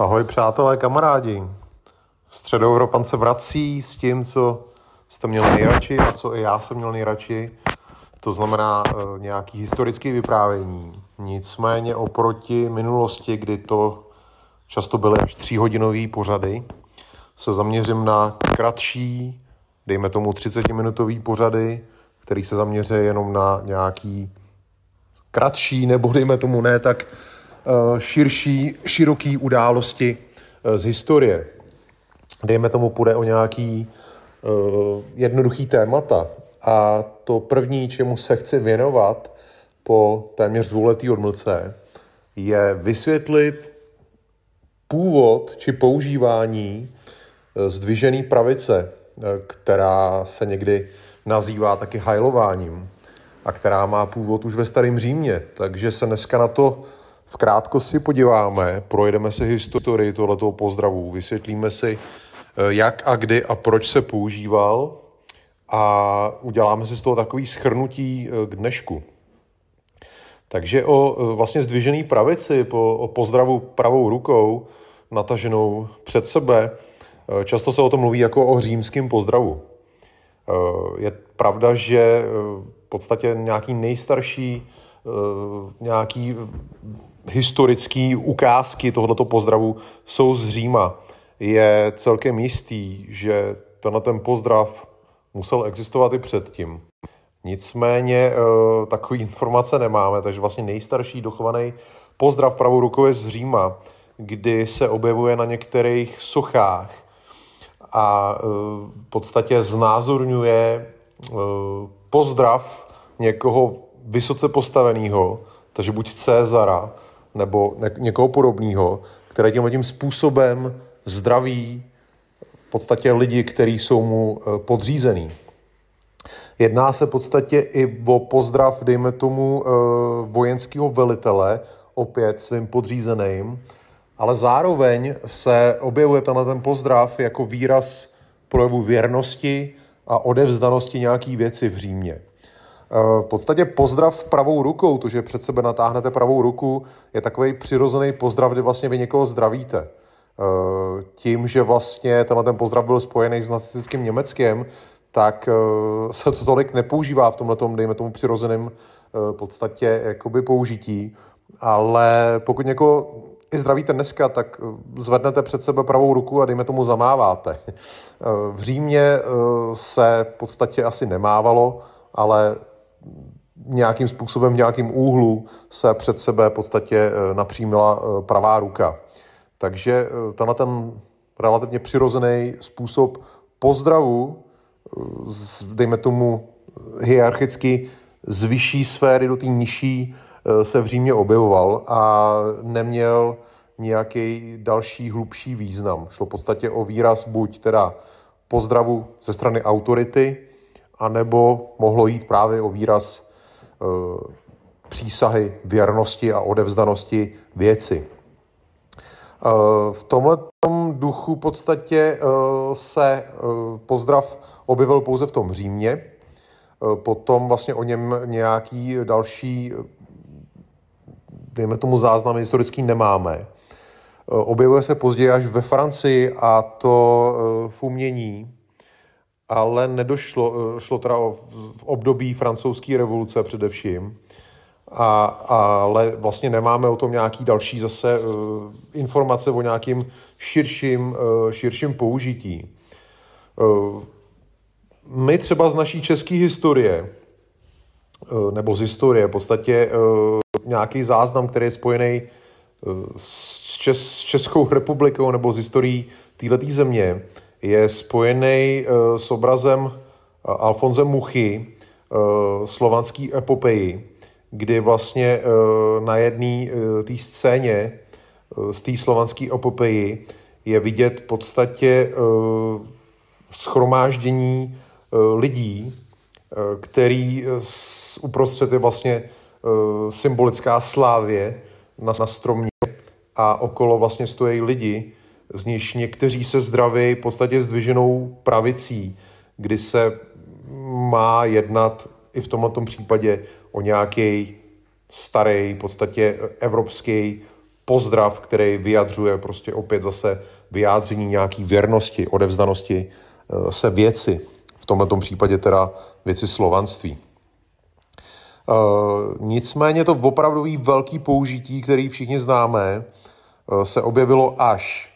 Ahoj přátelé, kamarádi. Středoevropan se vrací s tím, co jste měli nejradši a co i já jsem měl nejradši. To znamená nějaký historický vyprávění. Nicméně oproti minulosti, kdy to často byly až 3hodinový pořady, se zaměřím na kratší, dejme tomu 30-minutový pořady, který se zaměří jenom na nějaký kratší, nebo dejme tomu ne tak široký události z historie. Dejme tomu půjde o nějaký jednoduchý témata. A to první, čemu se chci věnovat po téměř 2letý odmlce, je vysvětlit původ či používání zdvižené pravice, která se někdy nazývá taky hajlováním a která má původ už ve Starém Římě. Takže se dneska na to v krátkosti podíváme, projdeme si historii tohletoho pozdravu, vysvětlíme si, jak a kdy a proč se používal a uděláme si z toho takový shrnutí k dnešku. Takže o vlastně zdvižený pravici, o pozdravu pravou rukou nataženou před sebe, často se o tom mluví jako o římském pozdravu. Je pravda, že v podstatě nějaký nejstarší, nějaký historický ukázky tohoto pozdravu jsou z Říma. Je celkem jistý, že ten pozdrav musel existovat i předtím. Nicméně takové informace nemáme, takže vlastně nejstarší dochovaný pozdrav pravou rukou je z Říma, kdy se objevuje na některých sochách a v podstatě znázorňuje pozdrav někoho vysoce postaveného, takže buď Cezara, nebo někoho podobného, který tím způsobem zdraví v podstatě lidi, kteří jsou mu podřízený. Jedná se v podstatě i o pozdrav, dejme tomu, vojenského velitele, opět svým podřízeným, ale zároveň se objevuje ten pozdrav jako výraz projevu věrnosti a odevzdanosti nějaký věci v Římě. V podstatě pozdrav pravou rukou, to, že před sebe natáhnete pravou ruku, je takový přirozený pozdrav, kdy vlastně vy někoho zdravíte. Tím, že vlastně ten pozdrav byl spojený s nacistickým Německem, tak se to tolik nepoužívá v tomhletom, dejme tomu, přirozeném podstatě jakoby použití. Ale pokud někoho i zdravíte dneska, tak zvednete před sebe pravou ruku a dejme tomu zamáváte. V Římě se v podstatě asi nemávalo, ale nějakým způsobem, v nějakým úhlu se před sebe v podstatě napřímila pravá ruka. Takže ten relativně přirozený způsob pozdravu, dejme tomu hierarchicky z vyšší sféry do té nižší, se v Římě objevoval a neměl nějaký další hlubší význam. Šlo v podstatě o výraz buď teda pozdravu ze strany autority, anebo mohlo jít právě o výraz přísahy věrnosti a odevzdanosti věci. V tomhletom duchu v podstatě se pozdrav objevil pouze v tom Římě. Potom vlastně o něm nějaký další, dejme tomu, záznam historický nemáme. Objevuje se později až ve Francii, a to v umění, ale šlo teda v období francouzské revoluce především. Ale vlastně nemáme o tom nějaký další zase informace o nějakým širším použití. My třeba z naší české historie, nebo z historie, v podstatě nějaký záznam, který je spojený s Českou republikou nebo s historií této země, je spojený s obrazem Alfonse Muchy, slovanský epopeji, kdy vlastně na jedné té scéně z té slovanské epopeji je vidět v podstatě shromáždění lidí, který uprostřed je vlastně symbolická slávě na stromě a okolo vlastně stojí lidi, z nichž někteří se zdraví v podstatě zdviženou pravicí, kdy se má jednat i v tomto případě o nějaký starý, v podstatě evropský pozdrav, který vyjadřuje prostě opět zase vyjádření nějaký věrnosti, odevzdanosti se věci. V tomto případě teda věci slovanství. Nicméně to opravdový velký použití, který všichni známe, se objevilo až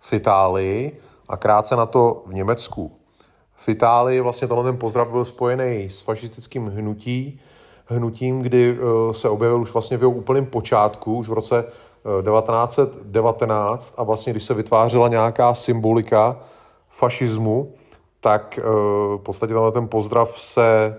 v Itálii a krátce na to v Německu. V Itálii vlastně ten pozdrav byl spojený s fašistickým hnutím, kdy se objevil už vlastně v jeho úplném počátku, už v roce 1919 a vlastně když se vytvářela nějaká symbolika fašismu, tak v podstatě ten pozdrav se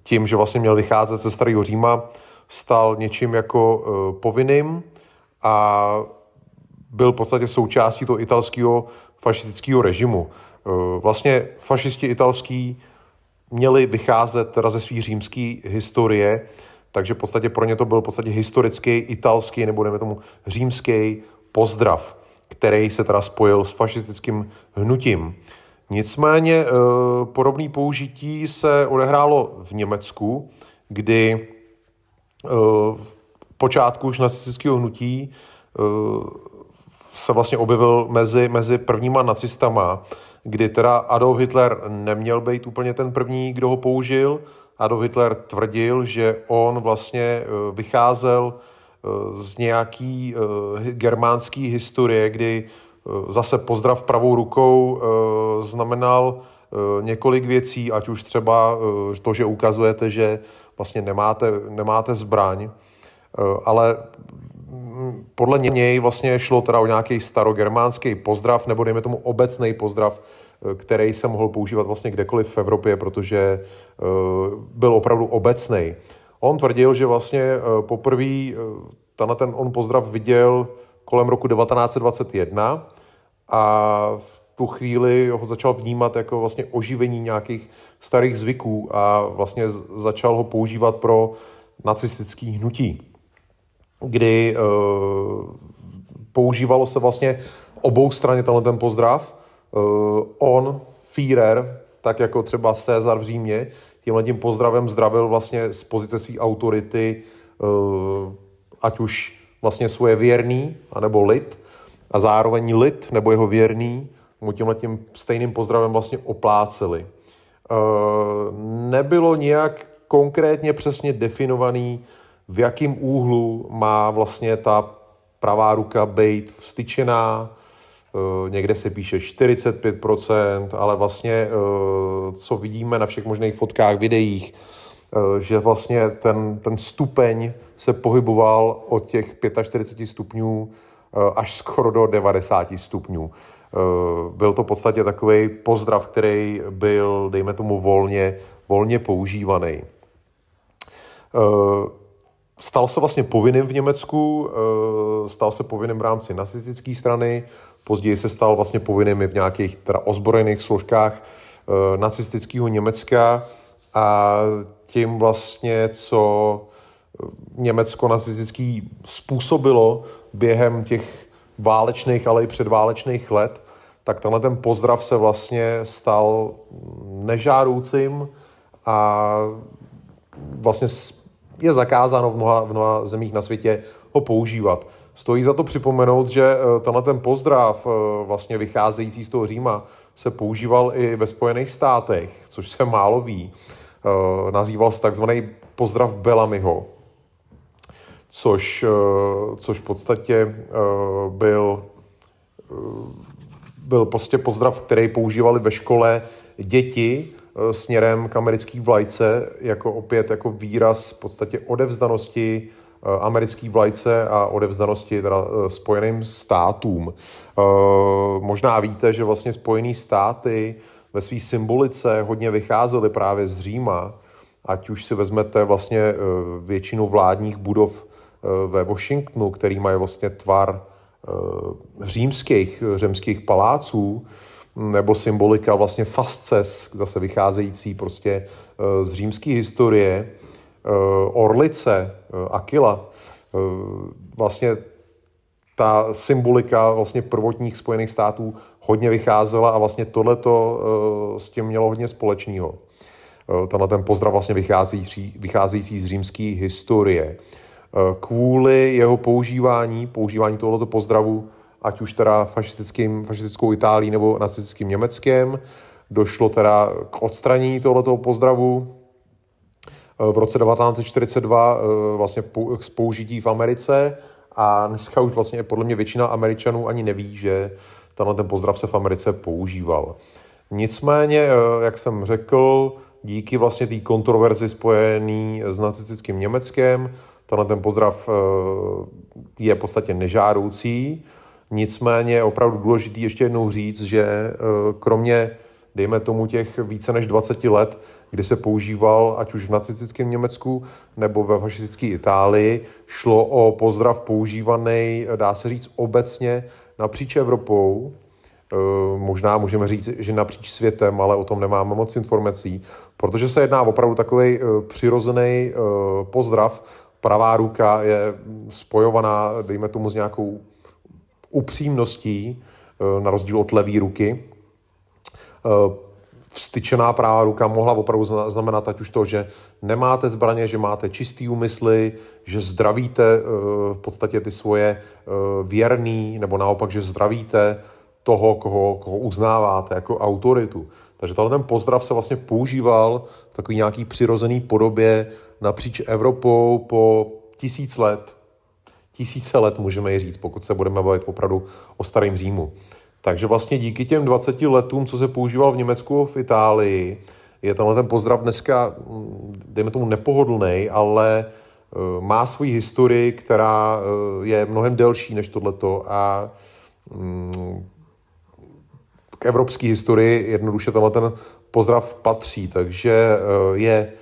tím, že vlastně měl vycházet ze Starého Říma, stal něčím jako povinným a byl v podstatě součástí toho italského fašistického režimu. Vlastně fašisti italský měli vycházet teda ze své římské historie, takže v podstatě pro ně to byl v podstatě historický, italský, nebo dejme tomu římský pozdrav, který se teda spojil s fašistickým hnutím. Nicméně podobné použití se odehrálo v Německu, kdy v počátku už nacistického hnutí se vlastně objevil mezi prvníma nacistama, kdy teda Adolf Hitler neměl být úplně ten první, kdo ho použil. Adolf Hitler tvrdil, že on vlastně vycházel z nějaký germánský historie, kdy zase pozdrav pravou rukou znamenal několik věcí, ať už třeba to, že ukazujete, že vlastně nemáte zbraň, ale podle něj vlastně šlo teda o nějaký starogermánský pozdrav, nebo dejme tomu obecný pozdrav, který se mohl používat vlastně kdekoliv v Evropě, protože byl opravdu obecný. On tvrdil, že vlastně poprvé on pozdrav viděl kolem roku 1921 a v tu chvíli ho začal vnímat jako vlastně oživení nějakých starých zvyků a vlastně začal ho používat pro nacistický hnutí, kdy používalo se vlastně obou straně ten pozdrav. On, Führer, tak jako třeba Cezar v Římě, tímhletím pozdravem zdravil vlastně z pozice své autority, ať už vlastně svoje věrný, anebo lid, a zároveň lid, nebo jeho věrný, mu tímhletím stejným pozdravem vlastně opláceli. Nebylo nějak konkrétně přesně definovaný, v jakém úhlu má vlastně ta pravá ruka být vstyčená. Někde se píše 45%, ale vlastně, co vidíme na všech možných fotkách, videích, že vlastně ten stupeň se pohyboval od těch 45 stupňů až skoro do 90 stupňů. Byl to v podstatě takový pozdrav, který byl, dejme tomu, volně používaný. Stal se vlastně povinným v Německu, stal se povinným v rámci nacistické strany, později se stal vlastně povinným i v nějakých teda ozbrojených složkách nacistického Německa a tím vlastně, co Německo nacistický způsobilo během těch válečných, ale i předválečných let, tak tenhle ten pozdrav se vlastně stal nežádoucím a vlastně je zakázáno v mnoha zemích na světě ho používat. Stojí za to připomenout, že tenhle ten pozdrav vlastně vycházející z toho Říma se používal i ve Spojených státech, což se málo ví. Nazýval se takzvaný pozdrav Bellamyho, což v podstatě byl prostě pozdrav, který používali ve škole děti směrem k americké vlajce, jako výraz v podstatě odevzdanosti americké vlajce a odevzdanosti teda Spojeným státům. Možná víte, že vlastně Spojené státy ve své symbolice hodně vycházely právě z Říma, ať už si vezmete vlastně většinu vládních budov ve Washingtonu, který mají vlastně tvar římských paláců, nebo symbolika vlastně fasces, zase vycházející prostě z římské historie, orlice, Aquila, vlastně ta symbolika vlastně prvotních Spojených států hodně vycházela a vlastně tohleto s tím mělo hodně společného. Tenhle ten pozdrav vlastně vycházející z římské historie. Kvůli jeho používání tohoto pozdravu, ať už teda fašistickou Itálií nebo nacistickým Německem, došlo teda k odstranění tohoto pozdravu v roce 1942 vlastně z použití v Americe a dneska už vlastně podle mě většina Američanů ani neví, že ten pozdrav se v Americe používal. Nicméně, jak jsem řekl, díky vlastně té kontroverzi spojený s nacistickým Německem, ten pozdrav je v podstatě nežádoucí. Nicméně je opravdu důležitý ještě jednou říct, že kromě, dejme tomu, těch více než 20 let, kdy se používal ať už v nacistickém Německu nebo ve fašistické Itálii, šlo o pozdrav používaný, dá se říct, obecně napříč Evropou. Možná můžeme říct, že napříč světem, ale o tom nemáme moc informací, protože se jedná opravdu takový přirozený pozdrav. Pravá ruka je spojovaná, dejme tomu, s nějakou upřímností, na rozdíl od levé ruky. Vstyčená pravá ruka mohla opravdu znamenat ať už to, že nemáte zbraně, že máte čistý úmysly, že zdravíte v podstatě ty svoje věrný, nebo naopak, že zdravíte toho, koho uznáváte jako autoritu. Takže ten pozdrav se vlastně používal v takový nějaký přirozený podobě napříč Evropou po tisíce let můžeme i říct, pokud se budeme bavit opravdu o starém Římu. Takže vlastně díky těm 20 letům, co se používal v Německu a v Itálii, je ten pozdrav dneska, dejme tomu, nepohodlný, ale má svoji historii, která je mnohem delší než tohleto a k evropské historii jednoduše ten pozdrav patří, takže je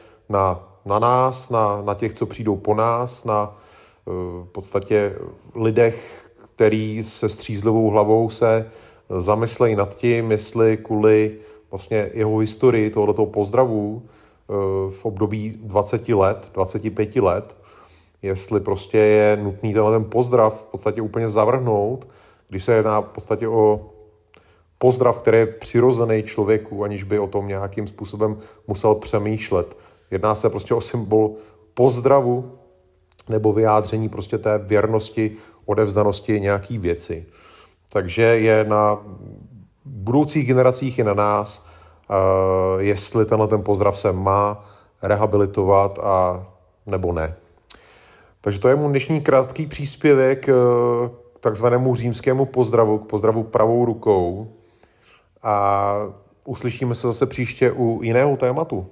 na nás, na těch, co přijdou po nás, na v podstatě lidech, který se střízlivou hlavou se zamyslejí nad tím, jestli kvůli vlastně jeho historii tohoto pozdravu v období 20 let, 25 let, jestli prostě je nutný ten pozdrav v podstatě úplně zavrhnout, když se jedná v podstatě o pozdrav, který je přirozený člověku, aniž by o tom nějakým způsobem musel přemýšlet. Jedná se prostě o symbol pozdravu nebo vyjádření prostě té věrnosti, odevzdanosti nějaký věci. Takže je na budoucích generacích i na nás, jestli ten pozdrav se má rehabilitovat a nebo ne. Takže to je můj dnešní krátký příspěvek k takzvanému římskému pozdravu, k pozdravu pravou rukou. A uslyšíme se zase příště u jiného tématu.